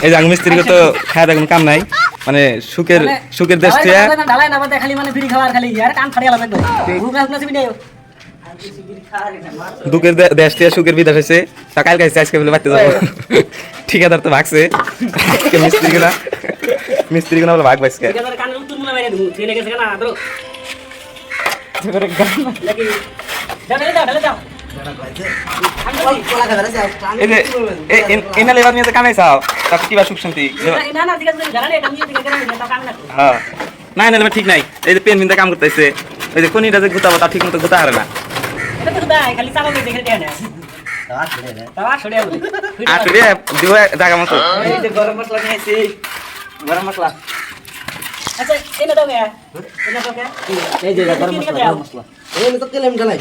এই যে মিস্ত্রি তো খায় দেখুন কাম নাই মানে সুখের দেশ থেকে ঢালাই না বাদে খালি মানে বিড়ি খাওয়ার খালি আর কান ফাড়িয়া লাগবে ভুক না সিবি নাই দুঃখের দেশ থেকে সুখের বিদেশ হয়েছে সকাল খাইছে আজকে বলে বাড়তে যাবো ঠিকাদার তো ভাগছে মিস্ত্রি কিনা বলে ভাগ পাইছে কানের উত্তর মুলা মেরে দেবো ছেলে গেছে না ধরো এনালে এবার নিয়ে কামাই চাও তারপর কিবা সুখ শান্তি না না ঠিক নাই এই যে পেন মিনতে কাম করতেছে ওই যে কোনিটা যে গুতাবো তা ঠিক মতো গুতা হারে না আসলে দিব জায়গা মতো গরম মশলা নিয়েছি গরম মশলা আচ্ছা এনে দাও গয়া এনে দাও গয়া এই যে গরম মশলা এই তো তেল এম ঢালাই